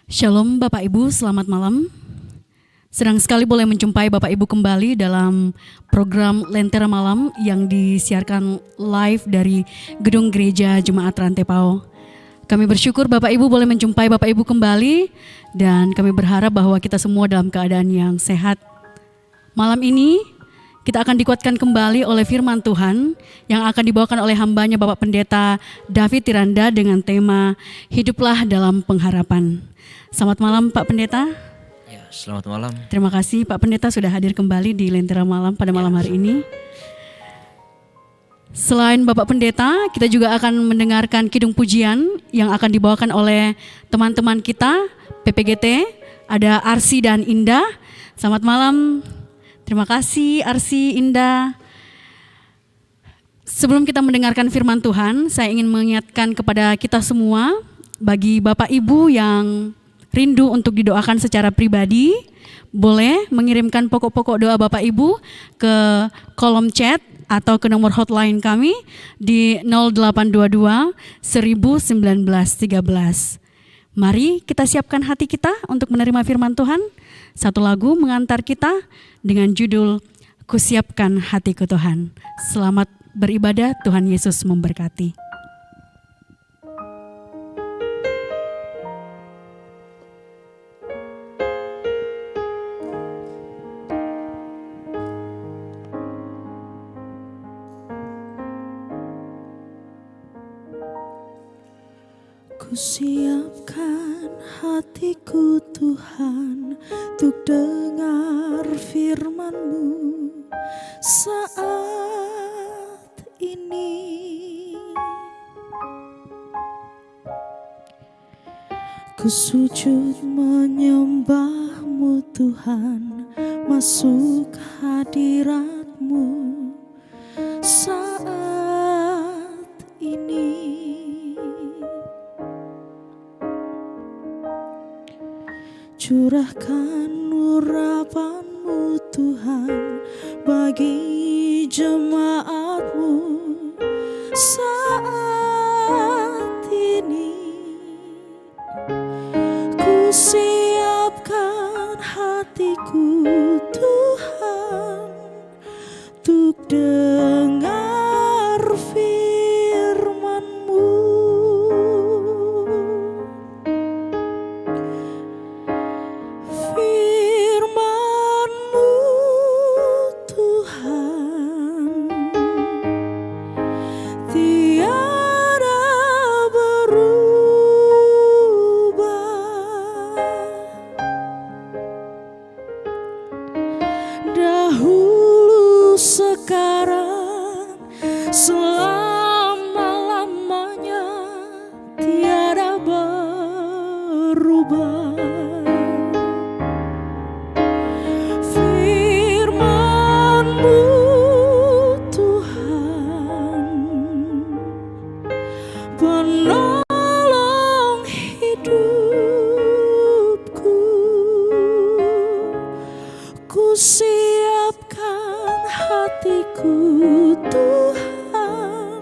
Shalom Bapak Ibu, selamat malam. Senang sekali boleh menjumpai Bapak Ibu kembali dalam program Lentera Malam yang disiarkan live dari Gedung Gereja Jemaat Rantepao. Kami bersyukur Bapak Ibu boleh menjumpai Bapak Ibu kembali dan kami berharap bahwa kita semua dalam keadaan yang sehat. Malam ini kita akan dikuatkan kembali oleh firman Tuhan yang akan dibawakan oleh hambanya Bapak Pendeta David Tiranda dengan tema Hiduplah dalam Pengharapan. Selamat malam Pak Pendeta. Ya, selamat malam. Terima kasih Pak Pendeta sudah hadir kembali di Lentera Malam pada malam hari ini. Selain Bapak Pendeta, kita juga akan mendengarkan kidung pujian yang akan dibawakan oleh teman-teman kita PPGT. Ada Arsi dan Indah. Selamat malam. Terima kasih Arsi, Indah. Sebelum kita mendengarkan firman Tuhan, saya ingin mengingatkan kepada kita semua, bagi Bapak Ibu yang rindu untuk didoakan secara pribadi, boleh mengirimkan pokok-pokok doa Bapak Ibu ke kolom chat atau ke nomor hotline kami di 0822 1019 13. Mari kita siapkan hati kita untuk menerima firman Tuhan. Satu lagu mengantar kita dengan judul Kusiapkan Hatiku Tuhan. Selamat beribadah, Tuhan Yesus memberkati. Kusiapkan hatiku Tuhan untuk dengar firman-Mu saat ini. Ku sujud menyembah-Mu Tuhan, masuk hadirat-Mu saat ini. Curahkan urapan-Mu Tuhan bagi jemaat-Mu saat ini. Ku siapkan hatiku Tuhan untuk dengar firman-Mu. Sekarang selama-lamanya tiada berubah. Firman-Mu Tuhan penolong hidupku. Ku siapkan hatiku Tuhan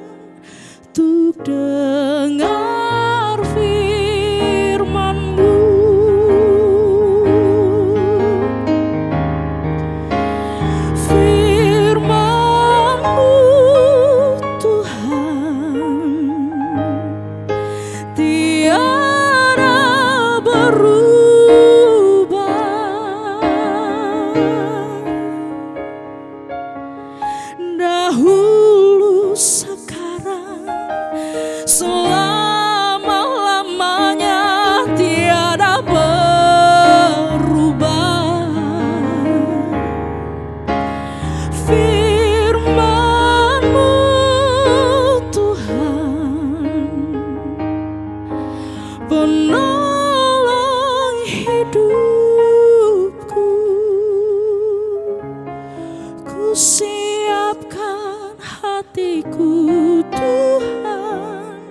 untuk dengar firman-Mu. Firman-Mu Tuhan tiada berubah. Dahulu, sekarang, selama-lamanya tiada berubah. Firman-Mu Tuhan penolong hidupku. Ku siapkan hatiku Tuhan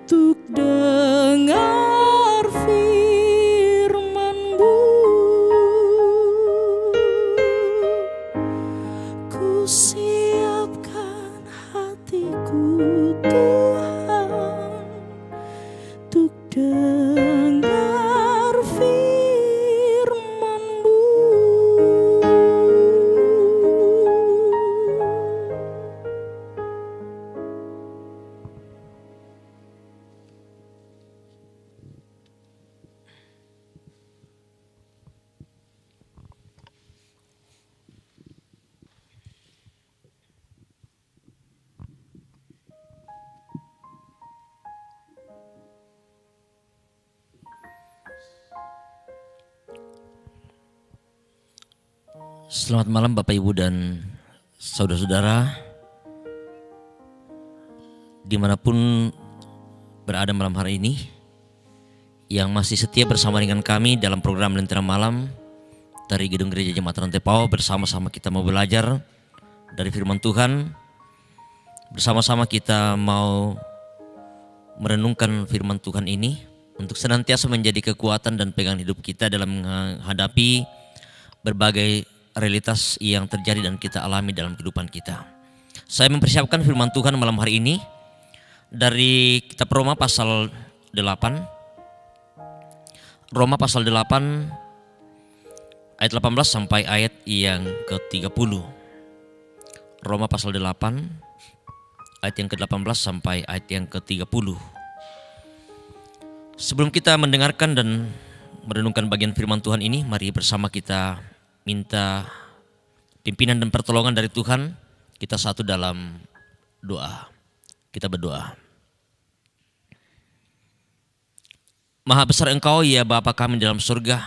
untuk dengar firman-Mu. Ku siapkan hatiku Tuhan untuk dengar Selamat malam Bapak Ibu dan saudara-saudara dimanapun berada malam hari ini, yang masih setia bersama dengan kami dalam program Lentera Malam dari Gedung Gereja Jemaat Rantai Pau. Bersama-sama kita mau belajar dari firman Tuhan. Bersama-sama kita mau merenungkan firman Tuhan ini untuk senantiasa menjadi kekuatan dan pegangan hidup kita dalam menghadapi berbagai realitas yang terjadi dan kita alami dalam kehidupan kita. Saya mempersiapkan firman Tuhan malam hari ini dari kitab Roma pasal 8. Roma pasal 8 ayat 18 sampai ayat yang ke-30. Roma pasal 8 ayat yang ke-18 sampai ayat yang ke-30. Sebelum kita mendengarkan dan merenungkan bagian firman Tuhan ini, mari bersama kita minta pimpinan dan pertolongan dari Tuhan. Kita satu dalam doa. Kita berdoa. Maha besar Engkau ya Bapa kami dalam surga,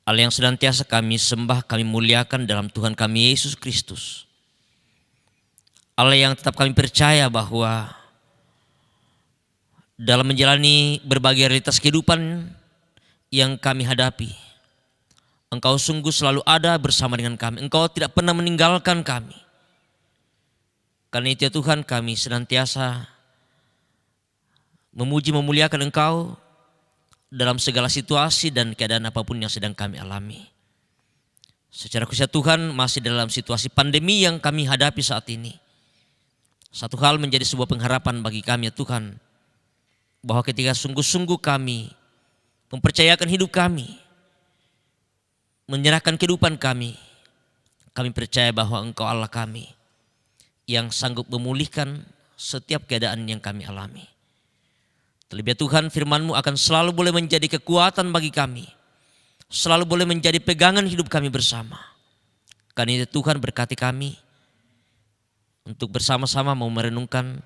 Allah yang senantiasa kami sembah, kami muliakan dalam Tuhan kami Yesus Kristus. Allah yang tetap kami percaya bahwa dalam menjalani berbagai realitas kehidupan yang kami hadapi, Engkau sungguh selalu ada bersama dengan kami. Engkau tidak pernah meninggalkan kami. Karena itu ya Tuhan, kami senantiasa memuji memuliakan Engkau dalam segala situasi dan keadaan apapun yang sedang kami alami. Secara khusus Tuhan, masih dalam situasi pandemi yang kami hadapi saat ini, satu hal menjadi sebuah pengharapan bagi kami ya Tuhan, bahwa ketika sungguh-sungguh kami mempercayakan hidup kami, menyerahkan kehidupan kami percaya bahwa Engkau Allah kami yang sanggup memulihkan setiap keadaan yang kami alami. Terlebih Tuhan, firman-Mu akan selalu boleh menjadi kekuatan bagi kami, selalu boleh menjadi pegangan hidup kami bersama. Karena itu Tuhan, berkati kami untuk bersama-sama mau merenungkan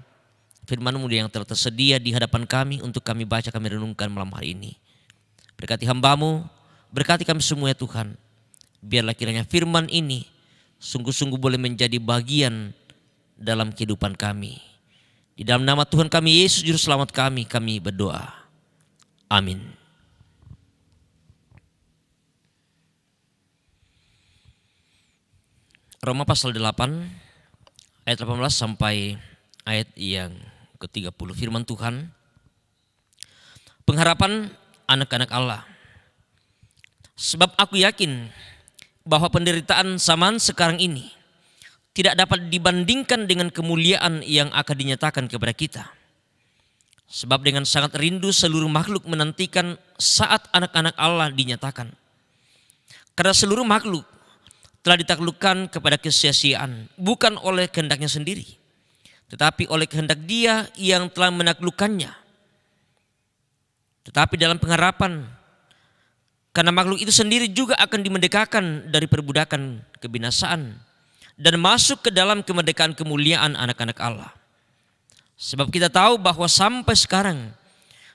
firman-Mu yang telah tersedia di hadapan kami untuk kami baca, kami renungkan malam hari ini. Berkati hamba-Mu, berkati kami semua ya Tuhan. Biarlah kiranya firman ini sungguh-sungguh boleh menjadi bagian dalam kehidupan kami. Di dalam nama Tuhan kami Yesus Juru Selamat kami berdoa. Amin. Roma pasal 8 ayat 18 sampai ayat yang ke-30. Firman Tuhan. Pengharapan anak-anak Allah. Sebab aku yakin bahwa penderitaan zaman sekarang ini tidak dapat dibandingkan dengan kemuliaan yang akan dinyatakan kepada kita. Sebab dengan sangat rindu seluruh makhluk menantikan saat anak-anak Allah dinyatakan. Karena seluruh makhluk telah ditaklukkan kepada kesia-siaan, bukan oleh kehendaknya sendiri, tetapi oleh kehendak Dia yang telah menaklukkannya. Tetapi dalam pengharapan, karena makhluk itu sendiri juga akan dimerdekakan dari perbudakan kebinasaan dan masuk ke dalam kemerdekaan kemuliaan anak-anak Allah. Sebab kita tahu bahwa sampai sekarang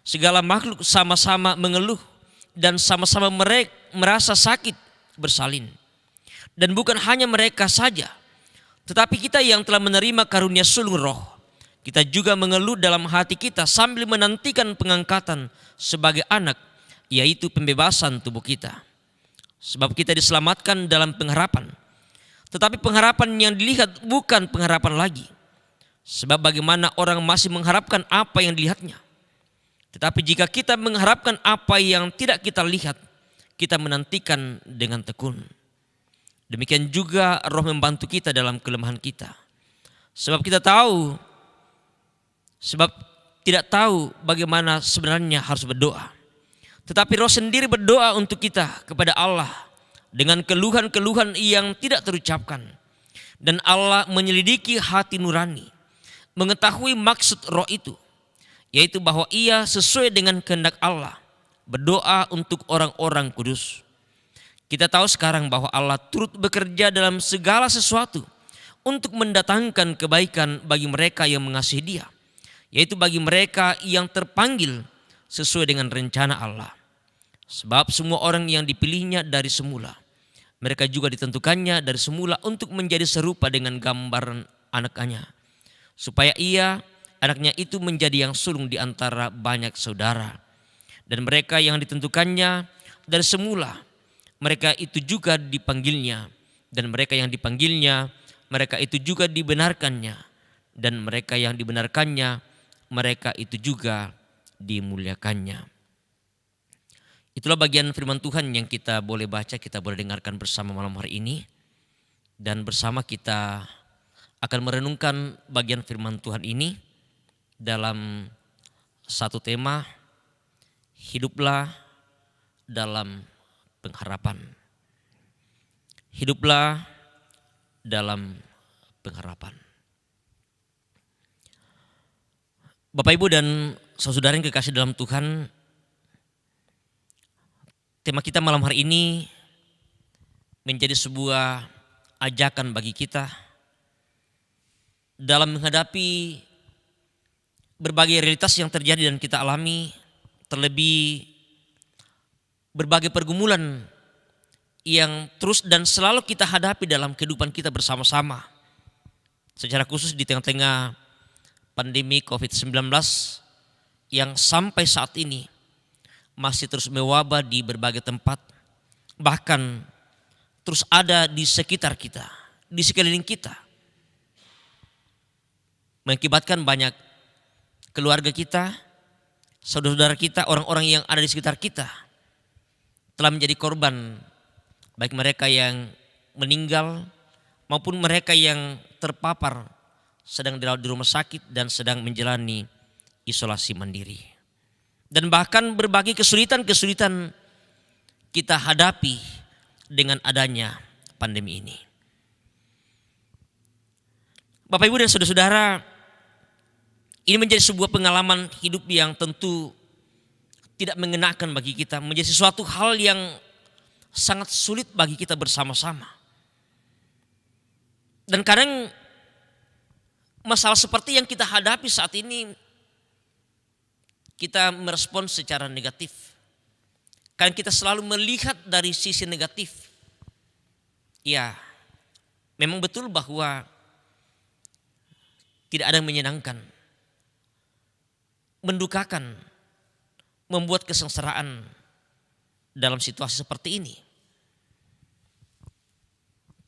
segala makhluk sama-sama mengeluh dan sama-sama merasa sakit bersalin. Dan bukan hanya mereka saja, tetapi kita yang telah menerima karunia sulung roh, kita juga mengeluh dalam hati kita sambil menantikan pengangkatan sebagai anak, yaitu pembebasan tubuh kita. Sebab kita diselamatkan dalam pengharapan. Tetapi pengharapan yang dilihat bukan pengharapan lagi. Sebab bagaimana orang masih mengharapkan apa yang dilihatnya. Tetapi jika kita mengharapkan apa yang tidak kita lihat, kita menantikan dengan tekun. Demikian juga Roh membantu kita dalam kelemahan kita. Sebab tidak tahu bagaimana sebenarnya harus berdoa. Tetapi Roh sendiri berdoa untuk kita kepada Allah dengan keluhan-keluhan yang tidak terucapkan. Dan Allah menyelidiki hati nurani, mengetahui maksud Roh itu, yaitu bahwa Ia sesuai dengan kehendak Allah berdoa untuk orang-orang kudus. Kita tahu sekarang bahwa Allah turut bekerja dalam segala sesuatu untuk mendatangkan kebaikan bagi mereka yang mengasihi Dia, yaitu bagi mereka yang terpanggil sesuai dengan rencana Allah. Sebab semua orang yang dipilihnya dari semula, Mereka juga ditentukannya dari semula untuk menjadi serupa dengan gambaran anaknya, supaya anaknya itu menjadi yang sulung di antara banyak saudara. Dan mereka yang ditentukannya dari semula, mereka itu juga dipanggilnya. Dan mereka yang dipanggilnya, mereka itu juga dibenarkannya. Dan mereka yang dibenarkannya, mereka itu juga dimuliakannya. Itulah bagian firman Tuhan yang kita boleh baca, kita boleh dengarkan bersama malam hari ini. Dan bersama kita akan merenungkan bagian firman Tuhan ini dalam satu tema, hiduplah dalam pengharapan. Hiduplah dalam pengharapan. Bapak, Ibu, dan saudara yang kekasih dalam Tuhan, tema kita malam hari ini menjadi sebuah ajakan bagi kita dalam menghadapi berbagai realitas yang terjadi dan kita alami, terlebih berbagai pergumulan yang terus dan selalu kita hadapi dalam kehidupan kita bersama-sama. Secara khusus di tengah-tengah pandemi COVID-19 yang sampai saat ini masih terus mewabah di berbagai tempat, bahkan terus ada di sekitar kita, di sekeliling kita, mengakibatkan banyak keluarga kita, saudara-saudara kita, orang-orang yang ada di sekitar kita telah menjadi korban, baik mereka yang meninggal maupun mereka yang terpapar sedang dirawat di rumah sakit dan sedang menjalani isolasi mandiri. Dan bahkan berbagai kesulitan-kesulitan kita hadapi dengan adanya pandemi ini. Bapak, Ibu, dan saudara-saudara, ini menjadi sebuah pengalaman hidup yang tentu tidak mengenakan bagi kita, menjadi sesuatu hal yang sangat sulit bagi kita bersama-sama. Dan kadang masalah seperti yang kita hadapi saat ini, kita merespon secara negatif. Karena kita selalu melihat dari sisi negatif. Ya, memang betul bahwa tidak ada yang menyenangkan, mendukakan, membuat kesengsaraan dalam situasi seperti ini.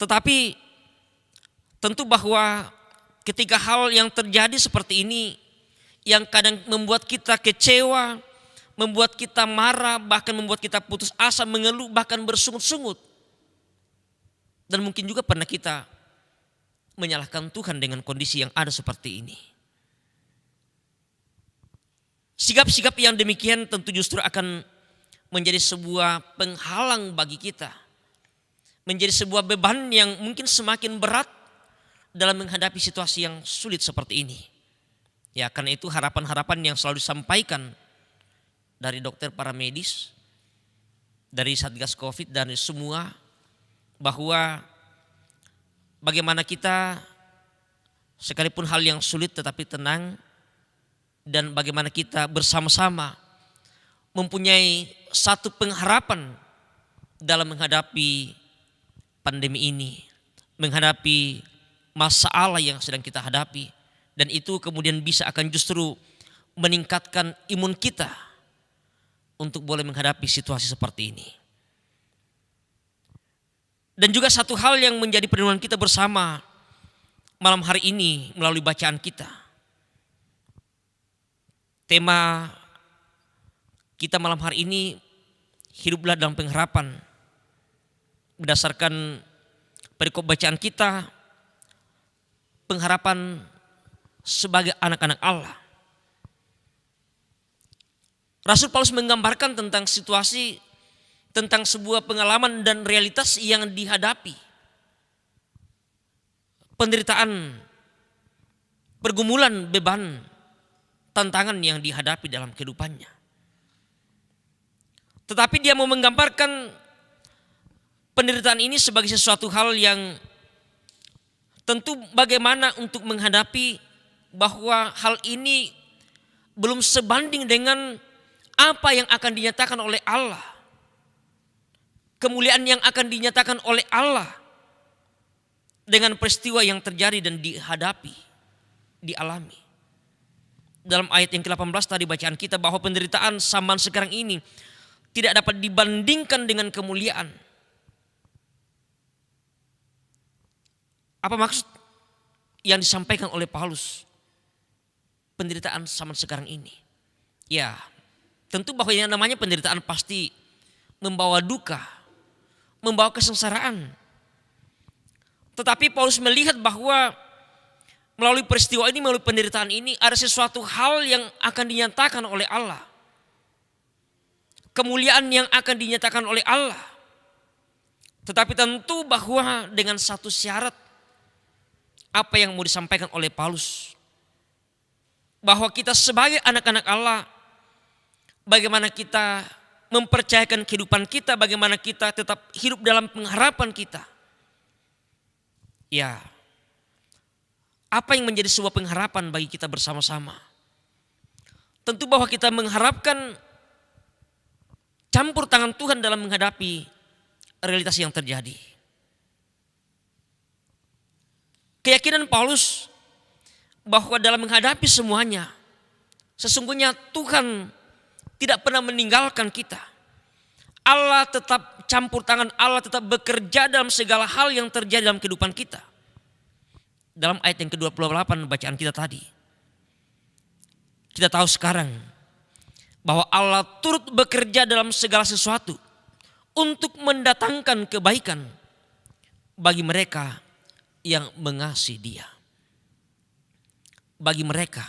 Tetapi tentu bahwa ketika hal yang terjadi seperti ini, yang kadang membuat kita kecewa, membuat kita marah, bahkan membuat kita putus asa, mengeluh, bahkan bersungut-sungut. Dan mungkin juga pernah kita menyalahkan Tuhan dengan kondisi yang ada seperti ini. Sikap-sikap yang demikian tentu justru akan menjadi sebuah penghalang bagi kita. Menjadi sebuah beban yang mungkin semakin berat dalam menghadapi situasi yang sulit seperti ini. Ya, karena itu harapan-harapan yang selalu disampaikan dari dokter, para medis, dari Satgas Covid, dan semua, bahwa bagaimana kita sekalipun hal yang sulit tetapi tenang, dan bagaimana kita bersama-sama mempunyai satu pengharapan dalam menghadapi pandemi ini, menghadapi masalah yang sedang kita hadapi. Dan itu kemudian bisa akan justru meningkatkan imun kita untuk boleh menghadapi situasi seperti ini. Dan juga satu hal yang menjadi perenungan kita bersama malam hari ini melalui bacaan kita. Tema kita malam hari ini, hiduplah dalam pengharapan. Berdasarkan perikop bacaan kita, pengharapan sebagai anak-anak Allah. Rasul Paulus menggambarkan tentang situasi, tentang sebuah pengalaman dan realitas yang dihadapi. Penderitaan, pergumulan, beban, tantangan yang dihadapi dalam kehidupannya. Tetapi dia mau menggambarkan penderitaan ini sebagai sesuatu hal yang tentu bagaimana untuk menghadapi bahwa hal ini belum sebanding dengan apa yang akan dinyatakan oleh Allah. kemuliaan yang akan dinyatakan oleh Allah dengan peristiwa yang terjadi dan dihadapi, dialami. Dalam ayat yang ke-18 tadi bacaan kita bahwa penderitaan zaman sekarang ini tidak dapat dibandingkan dengan kemuliaan. Apa maksud yang disampaikan oleh Paulus? Penderitaan zaman sekarang ini. Ya, tentu bahwa yang namanya penderitaan pasti membawa duka, membawa kesengsaraan. Tetapi Paulus melihat bahwa melalui peristiwa ini, melalui penderitaan ini ada sesuatu hal yang akan dinyatakan oleh Allah. Kemuliaan yang akan dinyatakan oleh Allah. Tetapi tentu bahwa dengan satu syarat. Apa yang mau disampaikan oleh Paulus? Bahwa kita sebagai anak-anak Allah, bagaimana kita mempercayakan kehidupan kita, bagaimana kita tetap hidup dalam pengharapan kita. Ya, apa yang menjadi sebuah pengharapan bagi kita bersama-sama? Tentu bahwa kita mengharapkan campur tangan Tuhan dalam menghadapi realitas yang terjadi. Keyakinan Paulus bahwa dalam menghadapi semuanya, sesungguhnya Tuhan tidak pernah meninggalkan kita. Allah tetap campur tangan, Allah tetap bekerja dalam segala hal yang terjadi dalam kehidupan kita. Dalam ayat yang ke-28 bacaan kita tadi. Kita tahu sekarang bahwa Allah turut bekerja dalam segala sesuatu untuk mendatangkan kebaikan bagi mereka yang mengasihi Dia. Bagi mereka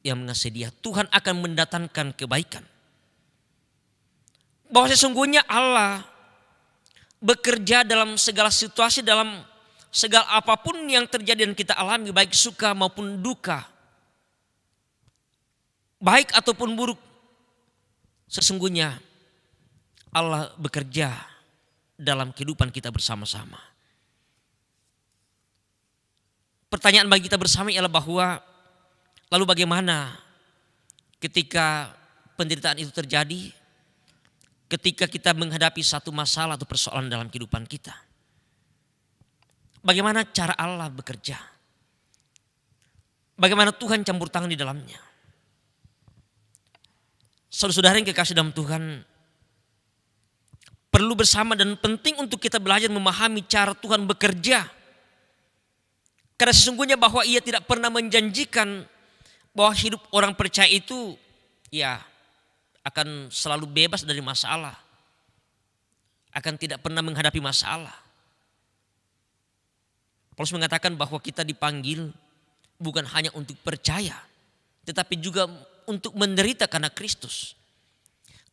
yang mengasihi Dia, Tuhan akan mendatangkan kebaikan. Bahwa sesungguhnya Allah bekerja dalam segala situasi, dalam segala apapun yang terjadi dan kita alami, baik suka maupun duka, baik ataupun buruk. Sesungguhnya Allah bekerja dalam kehidupan kita bersama-sama. Pertanyaan bagi kita bersama ialah bahwa lalu bagaimana ketika penderitaan itu terjadi, ketika kita menghadapi satu masalah atau persoalan dalam kehidupan kita. Bagaimana cara Allah bekerja? Bagaimana Tuhan campur tangan di dalamnya? Saudara-saudara yang kekasih dalam Tuhan, perlu bersama dan penting untuk kita belajar memahami cara Tuhan bekerja. Karena sesungguhnya bahwa Ia tidak pernah menjanjikan bahwa hidup orang percaya itu ya akan selalu bebas dari masalah. Akan tidak pernah menghadapi masalah. Paulus mengatakan bahwa kita dipanggil bukan hanya untuk percaya, tetapi juga untuk menderita karena Kristus.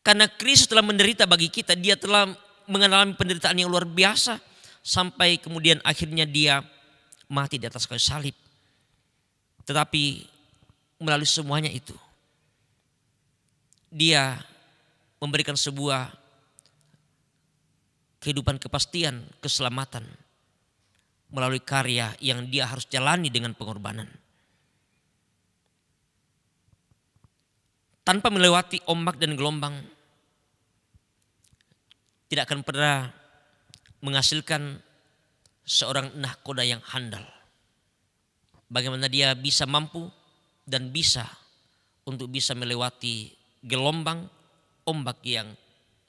Karena Kristus telah menderita bagi kita, Dia telah mengalami penderitaan yang luar biasa sampai kemudian akhirnya Dia mati di atas kayu salib. Tetapi melalui semuanya itu, Dia memberikan sebuah kehidupan kepastian, keselamatan melalui karya yang Dia harus jalani dengan pengorbanan. Tanpa melewati ombak dan gelombang, tidak akan pernah menghasilkan seorang nahkoda yang handal. Bagaimana dia bisa mampu dan bisa untuk bisa melewati gelombang, ombak yang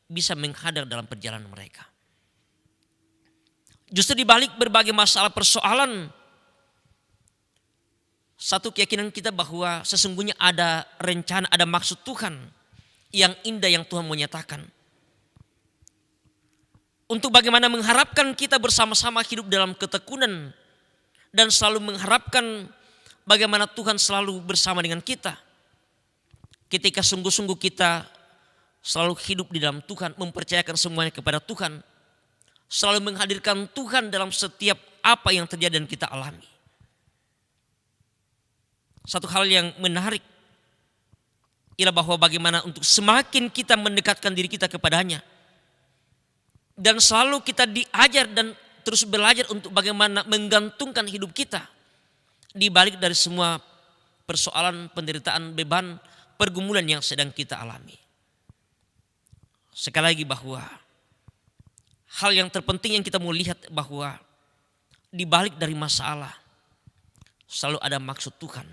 bisa menghadang dalam perjalanan mereka. Justru di balik berbagai masalah persoalan, satu keyakinan kita bahwa sesungguhnya ada rencana, ada maksud Tuhan yang indah yang Tuhan mau nyatakan. Untuk bagaimana mengharapkan kita bersama-sama hidup dalam ketekunan dan selalu mengharapkan bagaimana Tuhan selalu bersama dengan kita. Ketika sungguh-sungguh kita selalu hidup di dalam Tuhan, mempercayakan semuanya kepada Tuhan, selalu menghadirkan Tuhan dalam setiap apa yang terjadi dan kita alami. Satu hal yang menarik ialah bahwa bagaimana untuk semakin kita mendekatkan diri kita kepadanya, dan selalu kita diajar dan terus belajar untuk bagaimana menggantungkan hidup kita di balik dari semua persoalan, penderitaan, beban, pergumulan yang sedang kita alami. Sekali lagi bahwa hal yang terpenting yang kita mau lihat bahwa di balik dari masalah selalu ada maksud Tuhan.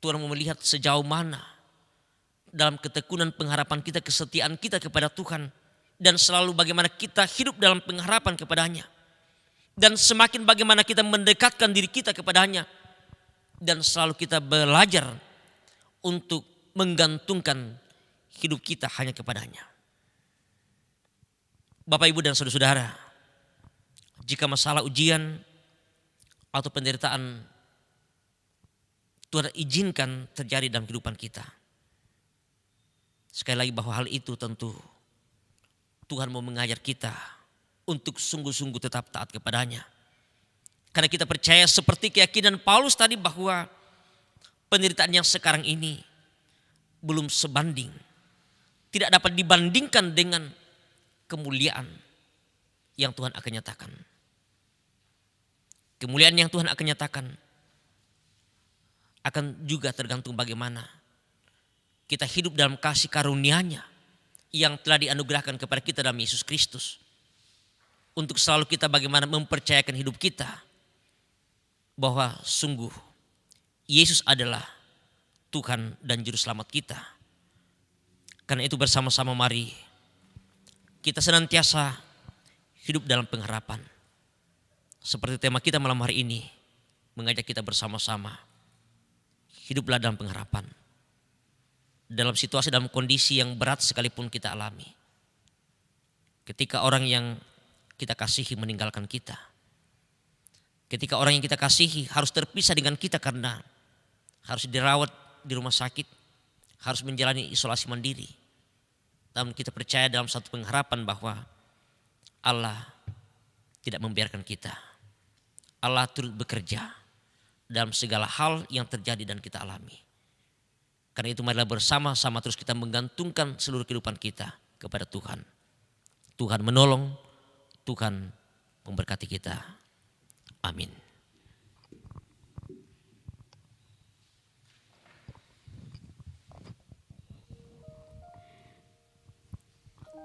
Tuhan mau melihat sejauh mana dalam ketekunan pengharapan kita, kesetiaan kita kepada Tuhan, dan selalu bagaimana kita hidup dalam pengharapan kepadanya. Dan semakin bagaimana kita mendekatkan diri kita kepadanya, dan selalu kita belajar untuk menggantungkan hidup kita hanya kepadanya. Bapak, Ibu, dan saudara-saudara, jika masalah ujian atau penderitaan Tuhan izinkan terjadi dalam kehidupan kita, sekali lagi bahwa hal itu tentu Tuhan mau mengajar kita untuk sungguh-sungguh tetap taat kepadanya. Karena kita percaya seperti keyakinan Paulus tadi bahwa penderitaan yang sekarang ini belum sebanding, tidak dapat dibandingkan dengan kemuliaan yang Tuhan akan nyatakan. Kemuliaan yang Tuhan akan nyatakan akan juga tergantung bagaimana kita hidup dalam kasih karunia-Nya yang telah dianugerahkan kepada kita dalam Yesus Kristus. Untuk selalu kita bagaimana mempercayakan hidup kita bahwa sungguh Yesus adalah Tuhan dan Juru Selamat kita. Karena itu bersama-sama mari kita senantiasa hidup dalam pengharapan. Seperti tema kita malam hari ini mengajak kita bersama-sama hiduplah dalam pengharapan. Dalam situasi, dalam kondisi yang berat sekalipun kita alami. Ketika orang yang kita kasihi meninggalkan kita. Ketika orang yang kita kasihi harus terpisah dengan kita karena harus dirawat di rumah sakit, harus menjalani isolasi mandiri. Namun kita percaya dalam satu pengharapan bahwa Allah tidak membiarkan kita. Allah turut bekerja dalam segala hal yang terjadi dan kita alami. Karena itu marilah bersama-sama terus kita menggantungkan seluruh kehidupan kita kepada Tuhan. Tuhan menolong, Tuhan memberkati kita. Amin.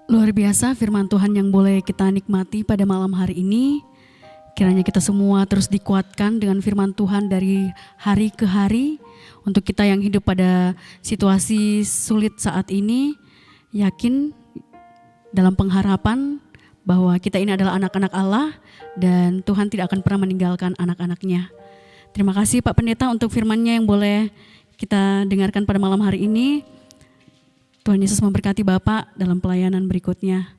Luar biasa firman Tuhan yang boleh kita nikmati pada malam hari ini. Kiranya kita semua terus dikuatkan dengan firman Tuhan dari hari ke hari. Untuk kita yang hidup pada situasi sulit saat ini, yakin dalam pengharapan bahwa kita ini adalah anak-anak Allah dan Tuhan tidak akan pernah meninggalkan anak-anaknya. Terima kasih Pak Pendeta untuk firman-Nya yang boleh kita dengarkan pada malam hari ini. Tuhan Yesus memberkati Bapak dalam pelayanan berikutnya.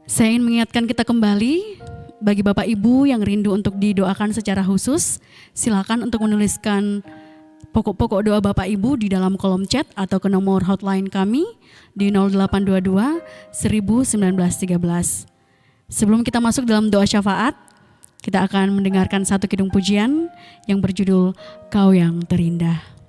Saya ingin mengingatkan kita kembali, bagi Bapak Ibu yang rindu untuk didoakan secara khusus, silakan untuk menuliskan pokok-pokok doa Bapak Ibu di dalam kolom chat atau ke nomor hotline kami di 0822 1913. Sebelum kita masuk dalam doa syafaat, kita akan mendengarkan satu kidung pujian yang berjudul Kau Yang Terindah.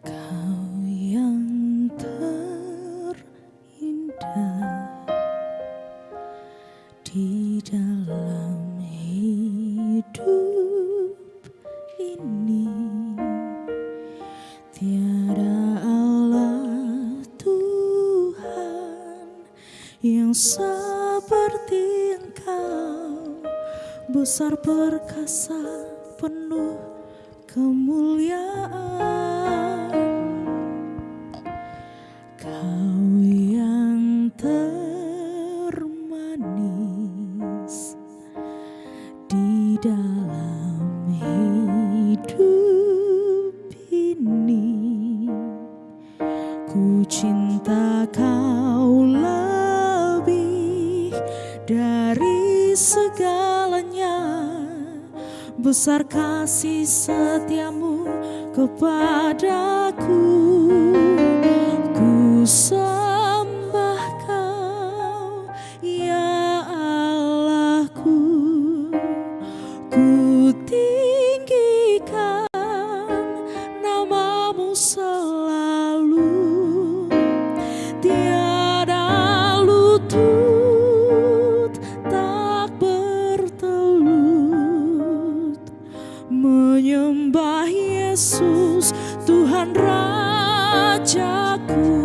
Kau yang terindah di dalam hidup ini, tiada Allah Tuhan yang seperti Engkau, besar perkasa penuh kemuliaan. Kau yang termanis di dalam hidup ini, ku cinta Kau lebih dari segalanya. Besar kasih setiamu kepadaku. sembah Kau, ya Allahku. Ku tinggikan namamu selalu, tiada lutut tak bertelut menyembah Yesus Tuhan Rajaku.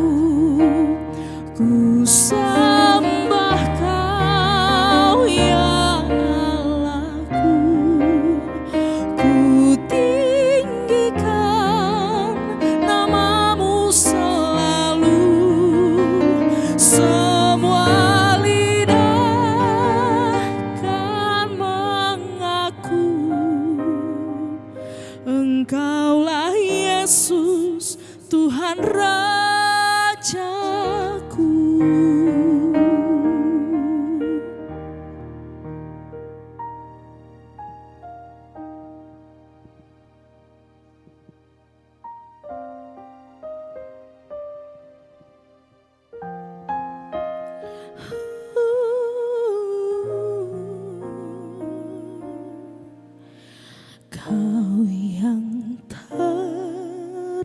Ku sembah Kau, ya Allahku. Ku tinggikan namamu selalu, semua lidah kan mengaku Engkaulah Yesus Tuhan Rajaku. Kau yang terindah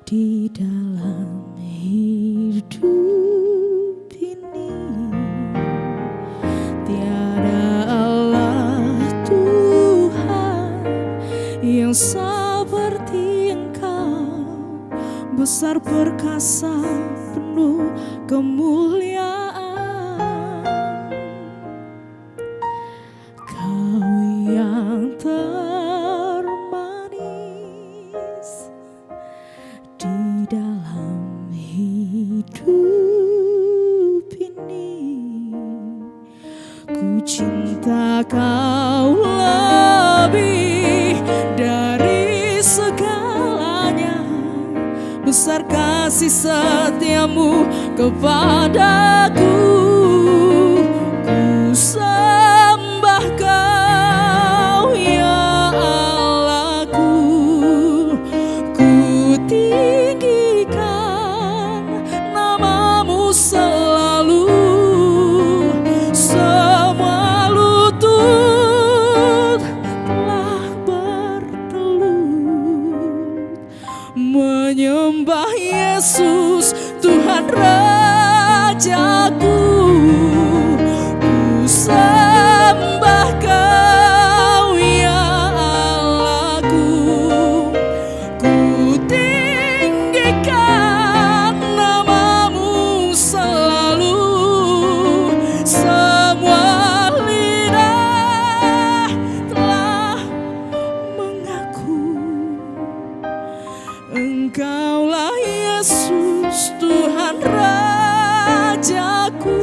di dalam hidup ini, tiada Allah Tuhan yang seperti Engkau, besar perkasa penuh kemuliaan. Kau yang termanis di dalam hidup ini, ku cinta Kau lebih dari segalanya, besar kasih setiamu kepadaku. Ku sembah Kau, ya Allahku. Ku tinggikan namamu selalu, semua lutut telah bertelut menyembah Yesus Tuhan Rajaku. Ku sembah Kau, ya Allahku. Ku tinggikan namamu selalu, semua lidah telah mengaku Engkaulah Yesus Tuhan Rajaku.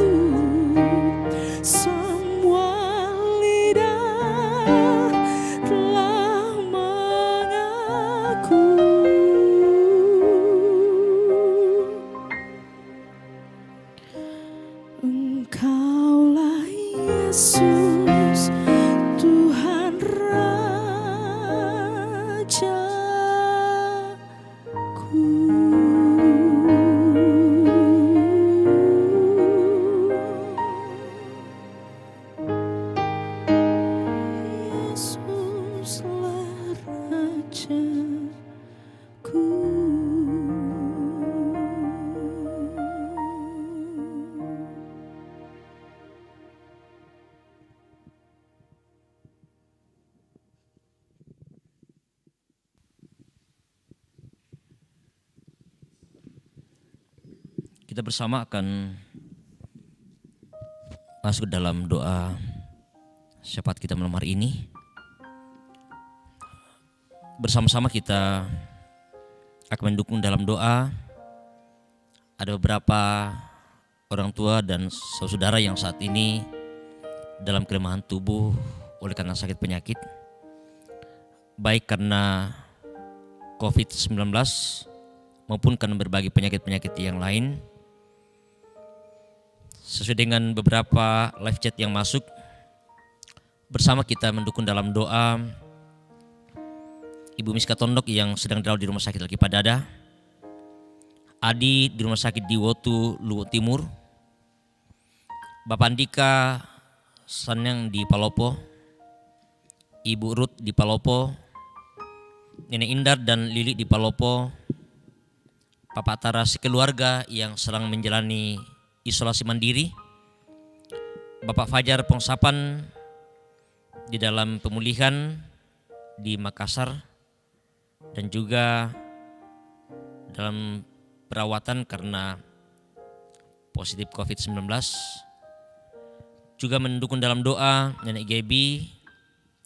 Semua lidah telah mengaku Engkaulah Yesus Tuhan Rajaku. Yesuslah Rajaku. Kita bersama akan masuk dalam doa syafaat kita malam hari ini. Bersama-sama kita akan mendukung dalam doa. Ada beberapa orang tua dan saudara yang saat ini dalam kelemahan tubuh oleh karena sakit penyakit, baik karena COVID-19 maupun karena berbagai penyakit-penyakit yang lain. Sesuai dengan beberapa live chat yang masuk, bersama kita mendukung dalam doa Ibu Miska Tondok yang sedang dirawat di rumah sakit Alki Padada, Adi di rumah sakit di Wotu, Luwu Timur, Bapak Andika Sanyang di Palopo, Ibu Ruth di Palopo, Nenek Indar dan Lili di Palopo, Bapak Tara sekeluarga yang sedang menjalani isolasi mandiri, Bapak Fajar Pongsapan di dalam pemulihan di Makassar dan juga dalam perawatan karena positif COVID-19. Juga mendukung dalam doa Nenek Gebi,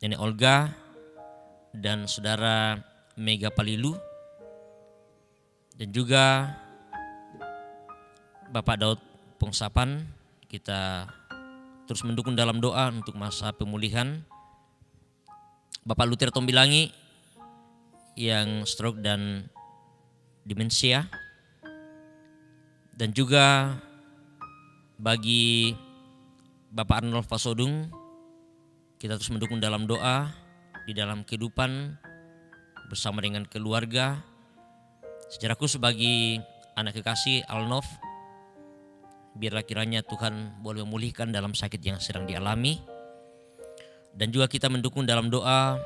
Nenek Olga, dan Saudara Mega Palilu, dan juga Bapak Daud Pongsapan. Kita terus mendukung dalam doa untuk masa pemulihan Bapak Luther Tombilangi yang stroke dan demensia, dan juga bagi Bapak Arnold Fasodung kita terus mendukung dalam doa di dalam kehidupan bersama dengan keluarga. Secara khusus bagi anak kekasih Alnov, biarlah kiranya Tuhan boleh memulihkan dalam sakit yang sedang dialami. Dan juga kita mendukung dalam doa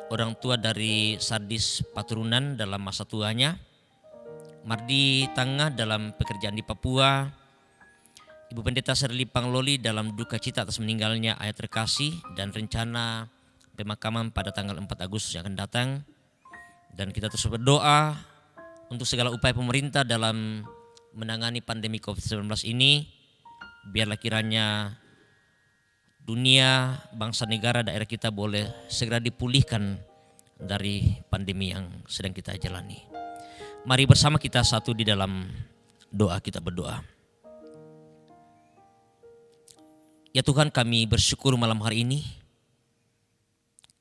orang tua dari Sardis Paturunan dalam masa tuanya, Mardi Tangah dalam pekerjaan di Papua, Ibu Pendeta Serli Pangloli dalam duka cita atas meninggalnya ayah terkasih dan rencana pemakaman pada tanggal 4 Agustus yang akan datang. Dan kita terus berdoa untuk segala upaya pemerintah dalam menangani pandemi COVID-19 ini. Biarlah kiranya dunia, bangsa, negara, daerah kita boleh segera dipulihkan dari pandemi yang sedang kita jalani. Mari bersama kita satu di dalam doa, kita berdoa. Ya Tuhan, kami bersyukur malam hari ini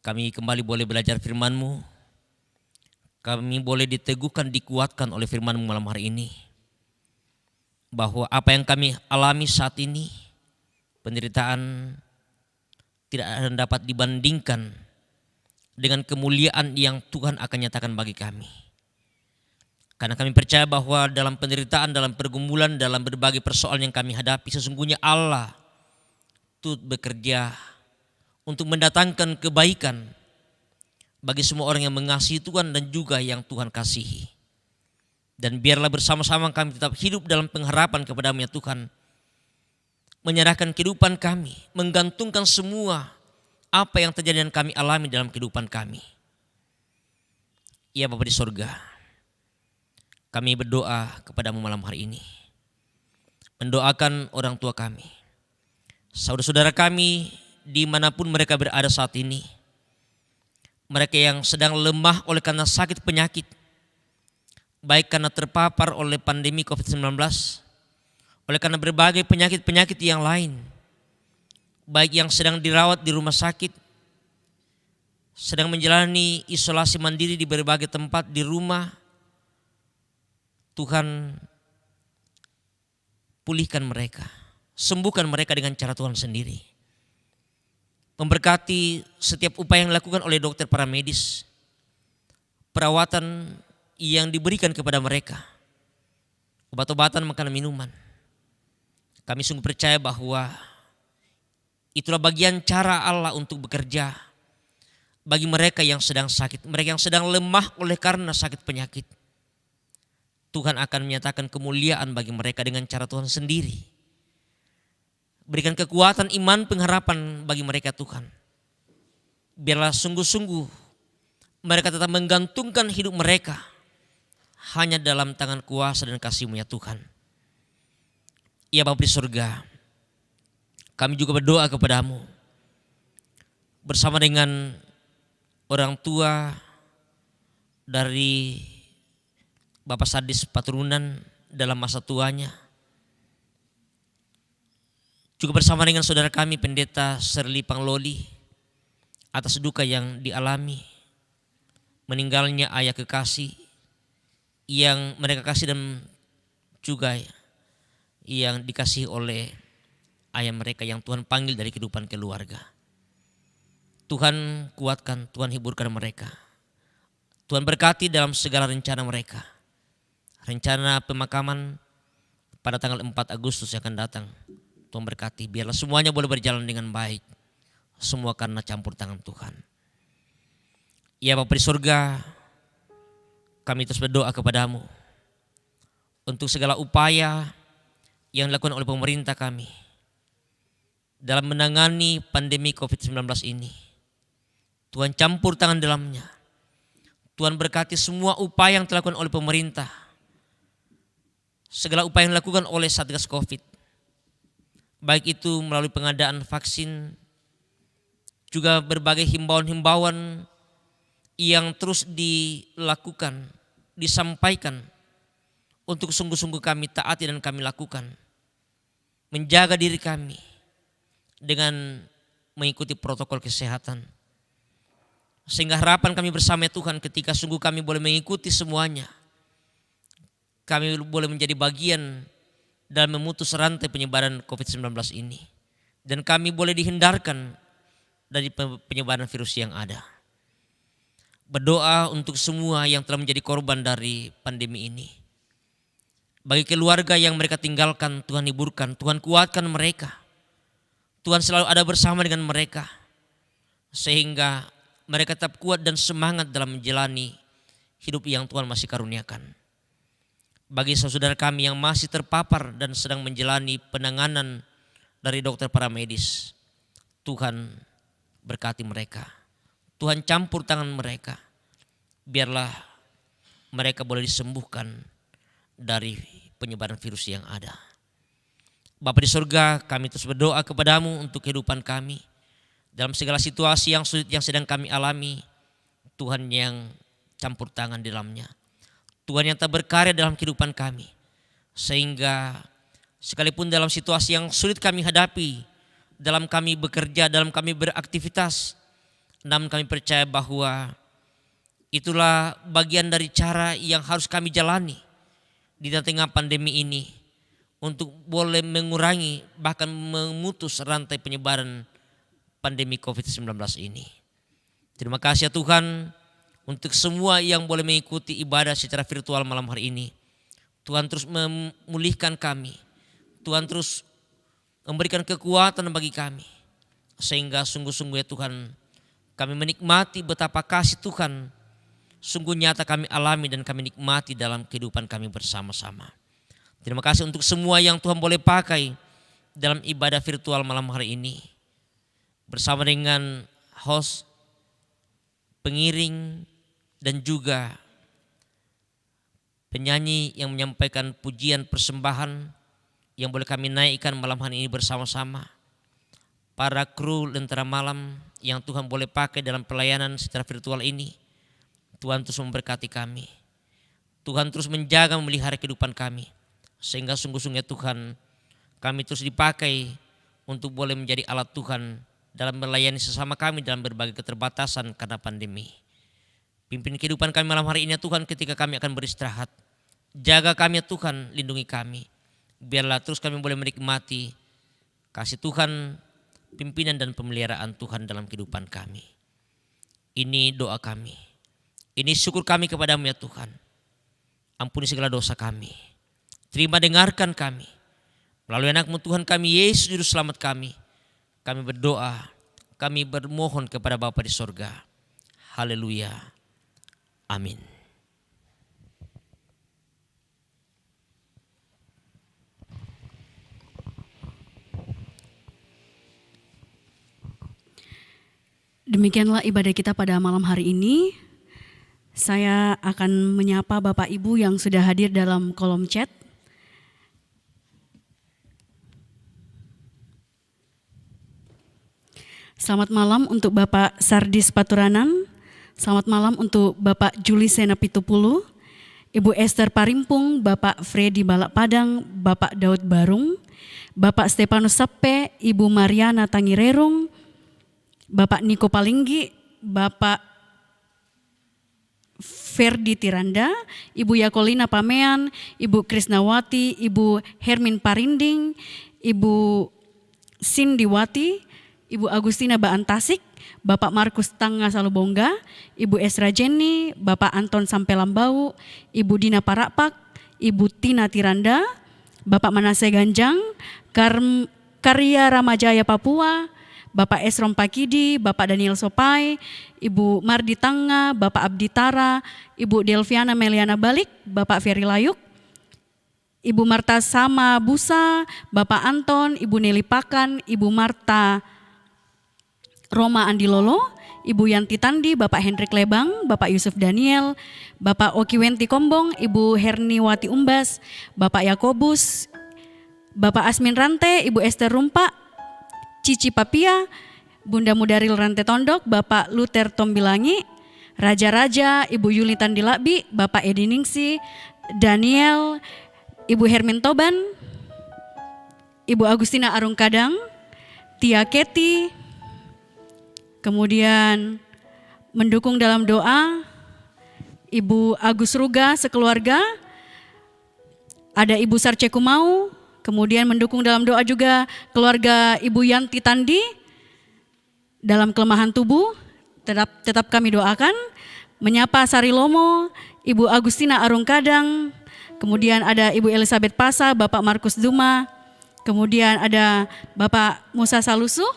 kami kembali boleh belajar firman-Mu. Kami boleh diteguhkan, dikuatkan oleh firman-Mu malam hari ini, bahwa apa yang kami alami saat ini, penderitaan, tidak akan dapat dibandingkan dengan kemuliaan yang Tuhan akan nyatakan bagi kami. Karena kami percaya bahwa dalam penderitaan, dalam pergumulan, dalam berbagai persoalan yang kami hadapi, sesungguhnya Allah turut bekerja untuk mendatangkan kebaikan bagi semua orang yang mengasihi Tuhan dan juga yang Tuhan kasihi. Dan biarlah bersama-sama kami tetap hidup dalam pengharapan kepada-Mu ya Tuhan, menyerahkan kehidupan kami, menggantungkan semua apa yang terjadi dan kami alami dalam kehidupan kami. Ya Bapa di sorga, kami berdoa kepada-Mu malam hari ini, mendoakan orang tua kami, saudara-saudara kami dimanapun mereka berada saat ini, mereka yang sedang lemah oleh karena sakit penyakit, baik karena terpapar oleh pandemi COVID-19, oleh karena berbagai penyakit-penyakit yang lain, baik yang sedang dirawat di rumah sakit, sedang menjalani isolasi mandiri di berbagai tempat di rumah. Tuhan, pulihkan mereka, sembuhkan mereka dengan cara Tuhan sendiri. Memberkati setiap upaya yang dilakukan oleh dokter para medis, perawatan yang diberikan kepada mereka, obat-obatan, makanan, minuman. Kami sungguh percaya bahwa itulah bagian cara Allah untuk bekerja bagi mereka yang sedang sakit, mereka yang sedang lemah oleh karena sakit penyakit. Tuhan akan menyatakan kemuliaan bagi mereka dengan cara Tuhan sendiri. Berikan kekuatan, iman, pengharapan bagi mereka Tuhan. Biarlah sungguh-sungguh mereka tetap menggantungkan hidup mereka hanya dalam tangan kuasa dan kasih-Mu ya Tuhan. Ya Bapa di surga, kami juga berdoa kepada-Mu bersama dengan orang tua dari Bapak Sardis Paturunan dalam masa tuanya, juga bersama dengan saudara kami Pendeta Serli Pangloli atas duka yang dialami, meninggalnya ayah kekasih yang mereka kasih dan juga yang dikasih oleh ayah mereka yang Tuhan panggil dari kehidupan keluarga. Tuhan kuatkan, Tuhan hiburkan mereka. Tuhan berkati dalam segala rencana mereka. Rencana pemakaman pada tanggal 4 Agustus yang akan datang. Tuhan berkati, biarlah semuanya boleh berjalan dengan baik. Semua karena campur tangan Tuhan. Ya Bapa di surga, kami terus berdoa kepadamu untuk segala upaya yang dilakukan oleh pemerintah kami dalam menangani pandemi COVID-19 ini. Tuhan campur tangan dalamnya. Tuhan berkati semua upaya yang dilakukan oleh pemerintah. Segala upaya yang dilakukan oleh Satgas COVID. Baik itu melalui pengadaan vaksin, juga berbagai himbauan-himbauan yang terus dilakukan, disampaikan untuk sungguh-sungguh kami taati dan kami lakukan. Menjaga diri kami dengan mengikuti protokol kesehatan. Sehingga harapan kami bersama Tuhan ketika sungguh kami boleh mengikuti semuanya. Kami boleh menjadi bagian dalam memutus rantai penyebaran COVID-19 ini. Dan kami boleh dihindarkan dari penyebaran virus yang ada. Berdoa untuk semua yang telah menjadi korban dari pandemi ini. Bagi keluarga yang mereka tinggalkan, Tuhan hiburkan, Tuhan kuatkan mereka. Tuhan selalu ada bersama dengan mereka. Sehingga mereka tetap kuat dan semangat dalam menjalani hidup yang Tuhan masih karuniakan. Bagi saudara kami yang masih terpapar dan sedang menjalani penanganan dari dokter paramedis, Tuhan berkati mereka. Tuhan campur tangan mereka. Biarlah mereka boleh disembuhkan dari penyebaran virus yang ada. Bapa di surga, kami terus berdoa kepadamu untuk kehidupan kami. Dalam segala situasi yang sulit yang sedang kami alami, Tuhan yang campur tangan di dalamnya. Tuhan yang tak berkarya dalam kehidupan kami. Sehingga sekalipun dalam situasi yang sulit kami hadapi, dalam kami bekerja, dalam kami beraktivitas, namun kami percaya bahwa itulah bagian dari cara yang harus kami jalani di tengah pandemi ini untuk boleh mengurangi bahkan memutus rantai penyebaran pandemi COVID-19 ini. Terima kasih ya Tuhan untuk semua yang boleh mengikuti ibadah secara virtual malam hari ini. Tuhan terus memulihkan kami. Tuhan terus memberikan kekuatan bagi kami. Sehingga sungguh-sungguh ya Tuhan, kami menikmati betapa kasih Tuhan sungguh nyata kami alami dan kami nikmati dalam kehidupan kami bersama-sama. Terima kasih untuk semua yang Tuhan boleh pakai dalam ibadah virtual malam hari ini. Bersama dengan host, pengiring, dan juga penyanyi yang menyampaikan pujian persembahan yang boleh kami naikkan malam hari ini bersama-sama. Para kru Lentera Malam yang Tuhan boleh pakai dalam pelayanan secara virtual ini. Tuhan terus memberkati kami. Tuhan terus menjaga memelihara kehidupan kami. Sehingga sungguh-sungguh Tuhan, kami terus dipakai untuk boleh menjadi alat Tuhan dalam melayani sesama kami dalam berbagai keterbatasan karena pandemi. Pimpin kehidupan kami malam hari ini ya Tuhan ketika kami akan beristirahat. Jaga kami ya Tuhan, lindungi kami. Biarlah terus kami boleh menikmati kasih Tuhan, pimpinan dan pemeliharaan Tuhan dalam kehidupan kami. Ini doa kami. Ini syukur kami kepadamu ya Tuhan. Ampuni segala dosa kami. Terima dengarkan kami. Melalui anak-Mu Tuhan kami, Yesus Juru Selamat kami. Kami berdoa, kami bermohon kepada Bapa di sorga. Haleluya. Amin. Demikianlah ibadah kita pada malam hari ini. Saya akan menyapa Bapak Ibu yang sudah hadir dalam kolom chat. Selamat malam untuk Bapak Sardis Paturanan. Selamat malam untuk Bapak Juli Sena Pitupulu, Ibu Esther Parimpung, Bapak Freddy Balak Padang, Bapak Daud Barung, Bapak Stefanus Sappe, Ibu Mariana Tangirerung, Bapak Niko Palinggi, Bapak Ferdi Tiranda, Ibu Yakolina Pamean, Ibu Krisnawati, Ibu Hermin Parinding, Ibu Sindiwati, Ibu Agustina Baantasik, Bapak Markus Tangga Salubongga, Ibu Esra Jenny, Bapak Anton Sampelambau, Ibu Dina Parapak, Ibu Tina Tiranda, Bapak Manase Ganjang, Karya Ramajaya Papua, Bapak Esrom Pakidi, Bapak Daniel Sopai, Ibu Mardi Tangga, Bapak Abdi Tara, Ibu Delviana Meliana Balik, Bapak Ferry Layuk, Ibu Marta Sama Busa, Bapak Anton, Ibu Nelly Pakan, Ibu Marta Roma Andilolo, Ibu Yanti Tandi, Bapak Hendrik Lebang, Bapak Yusuf Daniel, Bapak Oki Wenti Kombong, Ibu Herniwati Umbas, Bapak Yakobus, Bapak Asmin Rante, Ibu Esther Rumpa, Cici Papia, Bunda Mudaril Rante Tondok, Bapak Luther Tombilangi, Raja-Raja, Ibu Yuli Tandilabi, Bapak Edi Ningsi, Daniel, Ibu Hermin Toban, Ibu Agustina Arung Kadang, Tia Keti, kemudian mendukung dalam doa Ibu Agus Ruga sekeluarga, ada Ibu Sarce Kumau, kemudian mendukung dalam doa juga keluarga Ibu Yanti Tandi dalam kelemahan tubuh, tetap kami doakan. Menyapa Sari Lomo, Ibu Agustina Arung Kadang, kemudian ada Ibu Elizabeth Pasa, Bapak Markus Duma, kemudian ada Bapak Musa Salusu.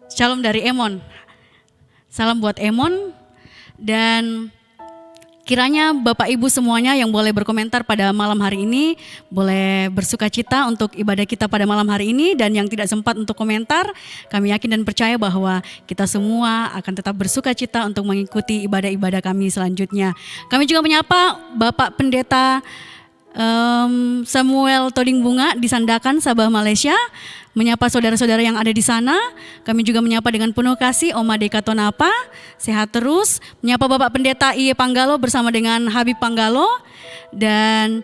Shalom dari Emon, salam buat Emon, dan kiranya Bapak Ibu semuanya yang boleh berkomentar pada malam hari ini boleh bersuka cita untuk ibadah kita pada malam hari ini, dan yang tidak sempat untuk komentar, kami yakin dan percaya bahwa kita semua akan tetap bersuka cita untuk mengikuti ibadah-ibadah kami selanjutnya. Kami juga menyapa Bapak Pendeta Samuel Toding Bunga di Sandakan, Sabah, Malaysia, menyapa saudara-saudara yang ada di sana. Kami juga menyapa dengan penuh kasih Oma Deka Tonapa, sehat terus. Menyapa Bapak Pendeta Iye Panggalo bersama dengan Habib Panggalo, dan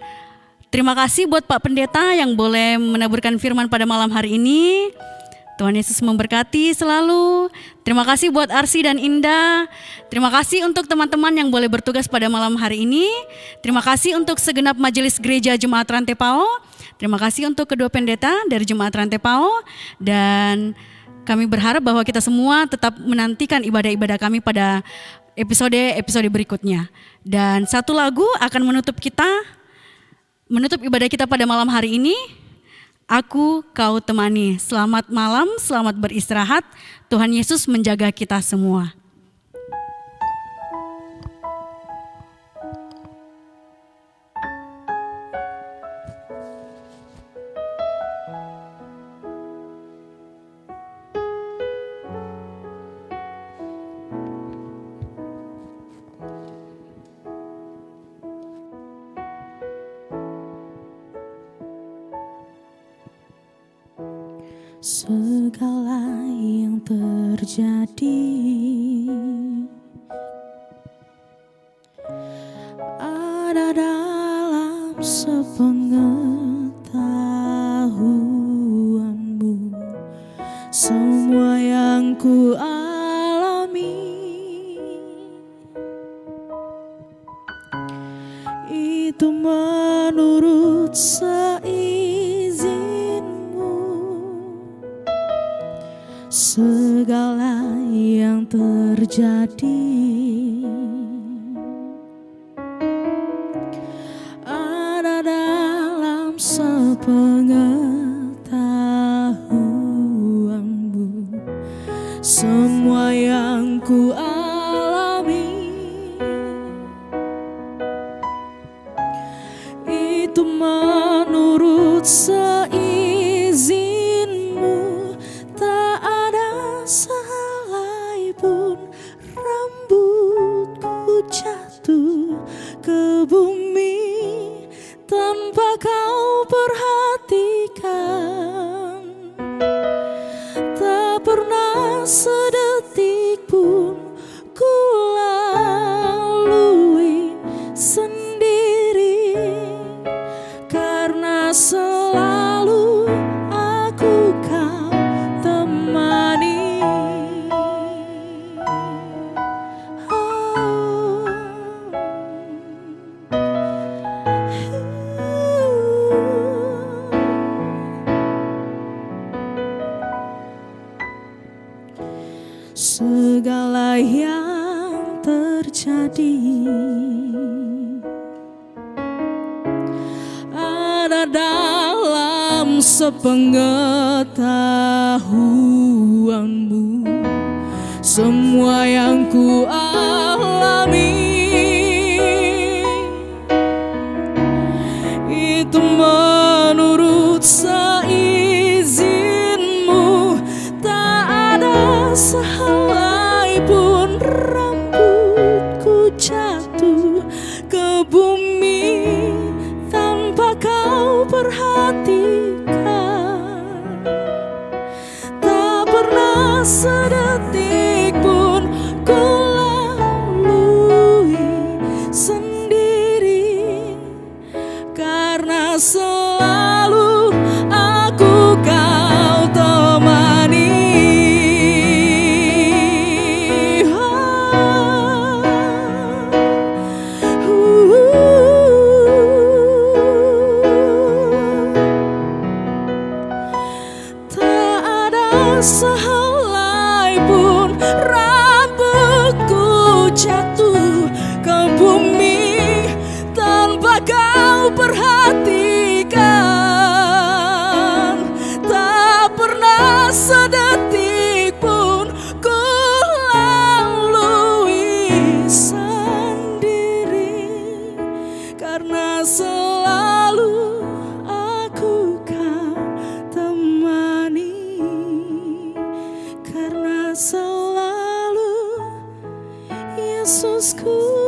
terima kasih buat Pak Pendeta yang boleh menaburkan firman pada malam hari ini. Tuhan Yesus memberkati selalu. Terima kasih buat Arsi dan Indah. Terima kasih untuk teman-teman yang boleh bertugas pada malam hari ini. Terima kasih untuk segenap majelis gereja Jemaat Rantepao. Terima kasih untuk kedua pendeta dari Jemaat Rantepao. Dan kami berharap bahwa kita semua tetap menantikan ibadah-ibadah kami pada episode berikutnya. Dan satu lagu akan menutup ibadah kita pada malam hari ini. Aku kau temani. Selamat malam, selamat beristirahat. Tuhan Yesus menjaga kita semua. Segala yang terjadi ada dalam sepengetahuanmu. Semua yang ku alami itu menurut segala yang terjadi ada dalam sepengetahuanmu. Semua yang ku alami itu menurut seizinmu. Tak ada sehelai pun rambutku jatuh ke bumi tanpa kau perhatikan. Tak pernah sedetik pun ku lalui sendiri, karena selalu segala yang terjadi. Ada dalam sepengetahuanmu semua yang ku alami, itu menurut seizinmu. Tak ada sehelai pun rambutku jatuh ke bumi tanpa kau perhatikan. Tak pernah sedetik pun ku lalui sendiri, karena selalu aku kau temani. Tak ada sehelai pun rambutku jatuh ke bumi tanpa kau perhatikan. Tak pernah sedetik pun ku lalui sendiri, karena selalu aku kau temani, karena selalu Yesusku